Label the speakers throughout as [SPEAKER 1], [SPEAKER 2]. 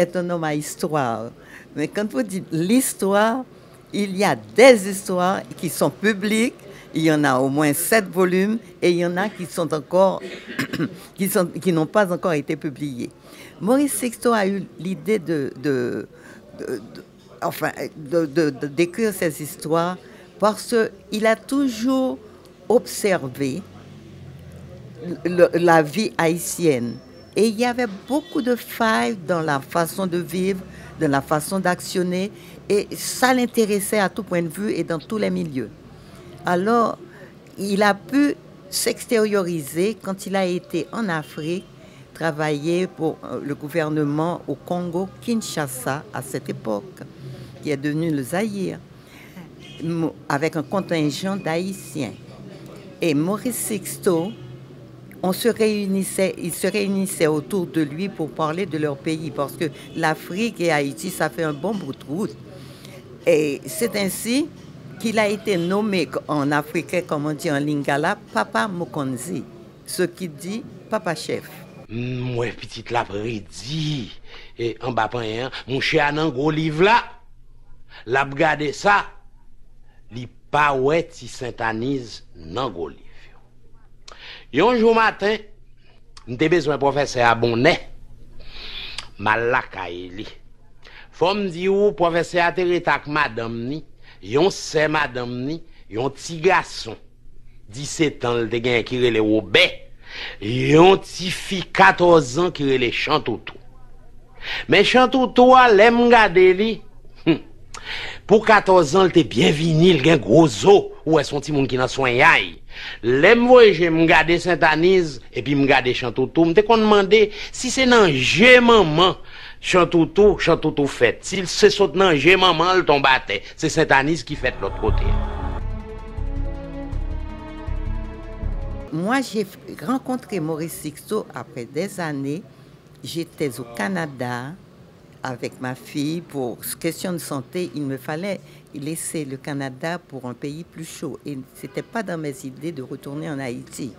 [SPEAKER 1] est un homme à histoire. Mais quand vous dites l'histoire, il y a des histoires qui sont publiques. Il y en a au moins 7 volumes et il y en a qui sont encore qui n'ont pas encore été publiés. Maurice Sixto a eu l'idée d'écrire ces histoires parce qu'il a toujours observé la vie haïtienne. Et il y avait beaucoup de failles dans la façon de vivre, dans la façon d'actionner, et ça l'intéressait à tout point de vue et dans tous les milieux. Alors, il a pu s'extérioriser quand il a été en Afrique, travailler pour le gouvernement au Congo, Kinshasa, à cette époque, qui est devenu le Zaïre, avec un contingent d'Haïtiens. Et Maurice Sixto, ils se réunissaient autour de lui pour parler de leur pays, parce que l'Afrique et Haïti, ça fait un bon bout de route. Et c'est ainsi qu'il a été nommé en africain, comme on dit en lingala, Papa Mokonzi, ce qui dit Papa Chef.
[SPEAKER 2] Moi, petite la prédit, et en bas, mon cher, un gros livre là, l'a regardé ça, li pas ouais, si Saint-Anise, nan gros livre. Un jour matin, m'te besoin professeur à Bonnet, malakaïli. Faut me dire où professeur a terre avec madame ni, yon c'est madame ni, yon petit garçon, 17 ans, le gen qui relè Robert, yon petit fille 14 ans qui relè Chantoutou. Mais Chantoutou a l'aime gade li. Pour 14 ans, il était bien vinil, il gen gros os, ou est son petit monde qui nan soin yaï. L'aime voyager, m'gade Saint-Anise, et puis m'gade Chantoutou, m'te kon demandé si c'est nan G maman, Chantoutou fait. S'il se saute nan G maman, le tombe à terre. C'est Saint-Anise qui fait de l'autre côté.
[SPEAKER 1] Moi, j'ai rencontré Maurice Sixto après des années. J'étais au Canada avec ma fille pour question de santé. Il me fallait laisser le Canada pour un pays plus chaud. Et ce n'était pas dans mes idées de retourner en Haïti.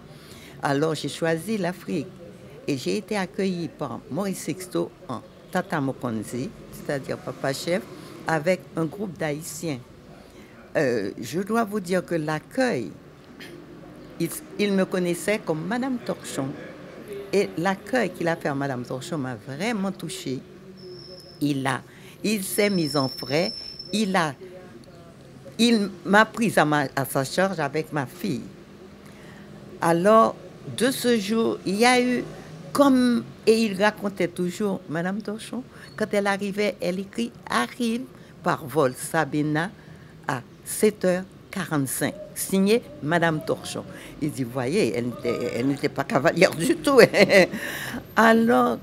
[SPEAKER 1] Alors, j'ai choisi l'Afrique. Et j'ai été accueillie par Maurice Sixto en Tata Mokonzi, c'est-à-dire Papa Chef, avec un groupe d'Haïtiens. Je dois vous dire que l'accueil, il me connaissait comme Madame Torchon. Et l'accueil qu'il a fait à Madame Torchon m'a vraiment touchée. Il s'est mis en frais. Il m'a prise à sa charge avec ma fille. Alors, de ce jour, il y a eu et il racontait toujours, Madame Torchon, quand elle arrivait, elle écrit « Arrive par vol Sabina à 7h45 », signé Madame Torchon. Il dit, voyez, elle n'était pas cavalière du tout. Alors,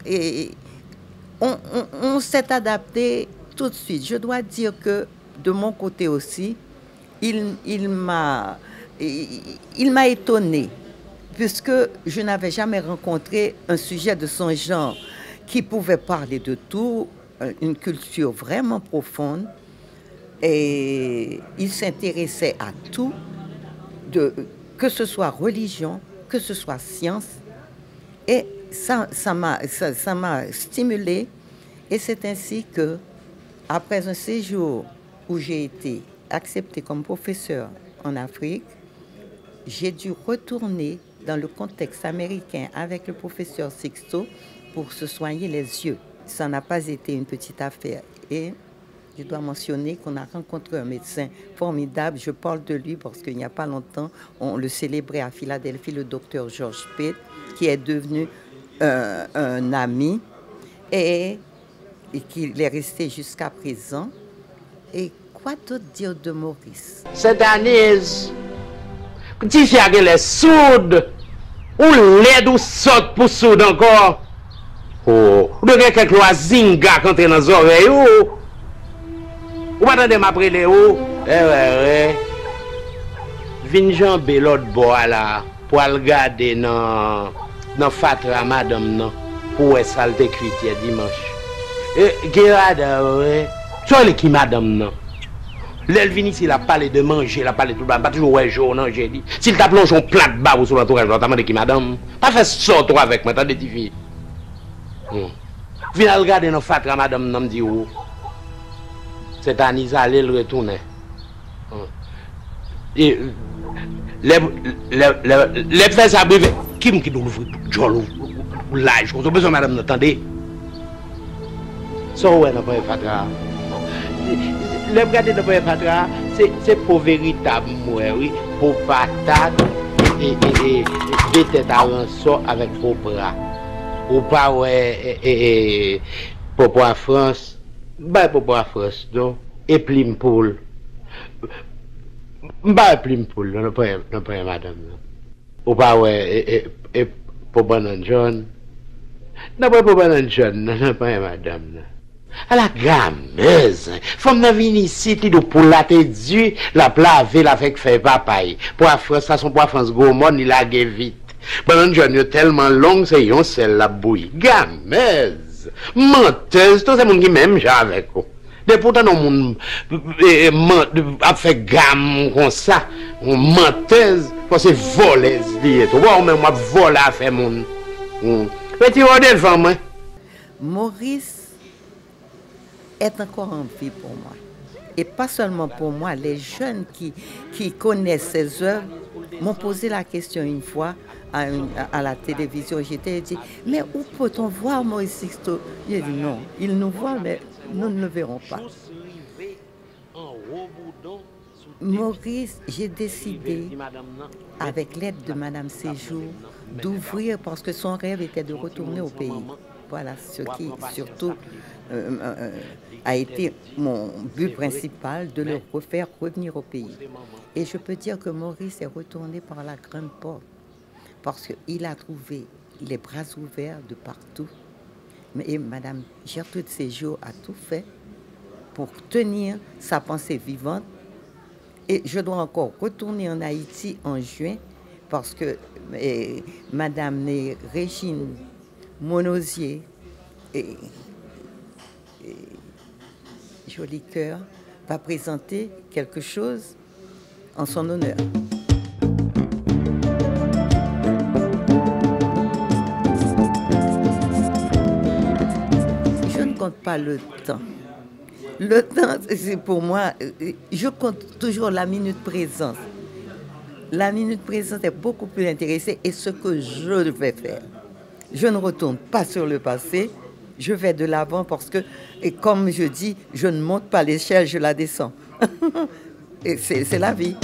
[SPEAKER 1] on s'est adapté tout de suite. Je dois dire que de mon côté aussi, il m'a étonné, puisque je n'avais jamais rencontré un sujet de son genre qui pouvait parler de tout, une culture vraiment profonde, et il s'intéressait à tout, que ce soit religion, que ce soit science, et ça m'a stimulé, et c'est ainsi que, après un séjour où j'ai été acceptée comme professeur en Afrique, j'ai dû retourner dans le contexte américain avec le professeur Sixto pour se soigner les yeux. Ça n'a pas été une petite affaire. Et je dois mentionner qu'on a rencontré un médecin formidable. Je parle de lui parce qu'il n'y a pas longtemps, on le célébrait à Philadelphie, le docteur George Pitt, qui est devenu un ami et qu'il est resté jusqu'à présent. Et quoi d'autre dire de Maurice?
[SPEAKER 2] Cette année, tu fais que les soudes, ou l'aide ou saute pour soude encore. Oh, ou de quelques loisinga quand tu es dans les oreilles, ou pas de m'appeler les ou, vin jambe l'autre bois là, pour regarder dans Fatra madame non, pour salte cuitier dimanche. Et regarde, tu vois qui madame non. L'elle vient ici, il a parlé de manger, il a parlé de tout, pas toujours ouais jour, non, j'ai dit. S'il t'a plongé un plat de barbe sur l'entourage, t'as demandé qui madame, pas fait sortir avec moi, t'as des filles. Viens regarder nos fatra, madame, nous me dit où. C'est Anisa, allez le retourner. Et les fesses à briver. Qui me doit l'ouvrir? Jolo, l'âge, on a besoin, madame, n'entendez? Ça, ouais, n'a pas fatra. Le regarder n'a pas fatra, c'est pour véritable, oui, pour patate et des têtes à rançon avec vos bras. Ou pas, ouais, pour à France, bah, pour à France, non? Et Plimpoul. Bah, Plimpoul, non, pas, madame. Ou pas, ouais, et pour Banan John. Non, pas pour Banan John, non, pas, madame. À la gameuse, femme n'a venu ici, pour la te du, la plaver, la fait faire papaye. Pour à France, façon pour à France, gourmand, il la gué vite. Banan John, est tellement long, c'est yon, c'est la bouille. Gameuse, menteuse, tout ce monde qui m'aime, j'ai avec vous. Mais pourtant, on a fait gamme comme ça, on menteuse, parce que voleuse, lié. Tu vois, même moi, voler à faire mon. Mais tu vois devant moi.
[SPEAKER 1] Maurice est encore en vie pour moi. Et pas seulement pour moi, les jeunes qui connaissent ses œuvres m'ont posé la question une fois à la télévision. J'étais dit, mais où peut-on voir Maurice Sixto? J'ai dit non, il nous voit, mais nous ne le verrons pas. Maurice, j'ai décidé, avec l'aide de Madame Séjour, d'ouvrir, parce que son rêve était de retourner au pays. Voilà ce qui, surtout, a été mon but principal, de le refaire revenir au pays. Et je peux dire que Maurice est retourné par la grande porte, parce qu'il a trouvé les bras ouverts de partout. Et Madame Gertrude Séjour a tout fait pour tenir sa pensée vivante. Et je dois encore retourner en Haïti en juin, parce que Madame Régine Monosier et Joli Cœur va présenter quelque chose en son honneur. Je ne compte pas le temps. Le temps, c'est pour moi, je compte toujours la minute présente. La minute présente est beaucoup plus intéressée et ce que je vais faire. Je ne retourne pas sur le passé, je vais de l'avant parce que, et comme je dis, je ne monte pas l'échelle, je la descends. Et c'est la vie.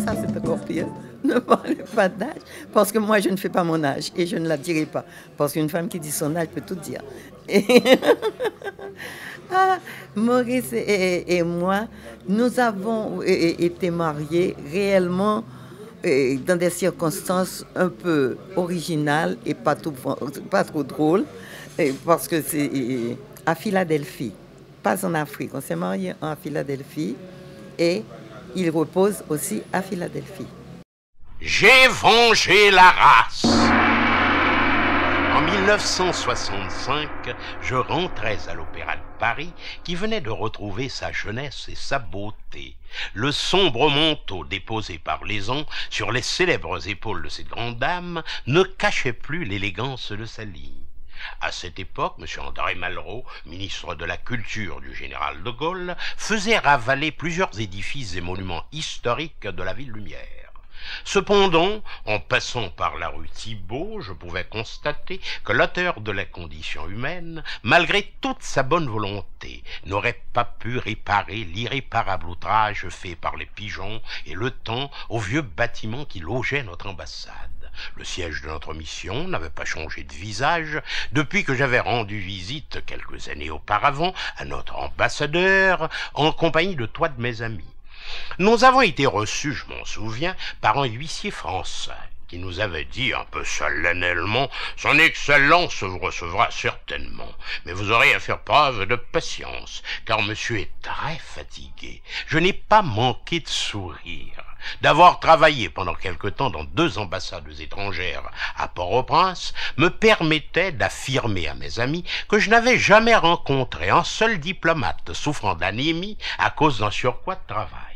[SPEAKER 1] Ça, c'est encore pire. Ne parlez pas d'âge, parce que moi, je ne fais pas mon âge et je ne la dirai pas. Parce qu'une femme qui dit son âge peut tout dire. Maurice et moi, nous avons été mariés réellement dans des circonstances un peu originales et pas trop drôles, parce que c'est à Philadelphie, pas en Afrique. On s'est mariés à Philadelphie et il repose aussi à Philadelphie.
[SPEAKER 2] J'ai vengé la race. En 1965, je rentrais à l'Opéra de Paris, qui venait de retrouver sa jeunesse et sa beauté. Le sombre manteau déposé par Lézon sur les célèbres épaules de cette grande dame ne cachait plus l'élégance de sa ligne. À cette époque, M. André Malraux, ministre de la Culture du général de Gaulle, faisait ravaler plusieurs édifices et monuments historiques de la ville Lumière. Cependant, en passant par la rue Thibault, je pouvais constater que l'auteur de la condition humaine, malgré toute sa bonne volonté, n'aurait pas pu réparer l'irréparable outrage fait par les pigeons et le temps au vieux bâtiment qui logeait notre ambassade. Le siège de notre mission n'avait pas changé de visage depuis que j'avais rendu visite quelques années auparavant à notre ambassadeur en compagnie de trois de mes amis. Nous avons été reçus, je m'en souviens, par un huissier français qui nous avait dit un peu solennellement « Son Excellence vous recevra certainement, mais vous aurez à faire preuve de patience, car monsieur est très fatigué. » Je n'ai pas manqué de sourire. D'avoir travaillé pendant quelque temps dans 2 ambassades étrangères à Port-au-Prince me permettait d'affirmer à mes amis que je n'avais jamais rencontré un seul diplomate souffrant d'anémie à cause d'un surcroît de travail.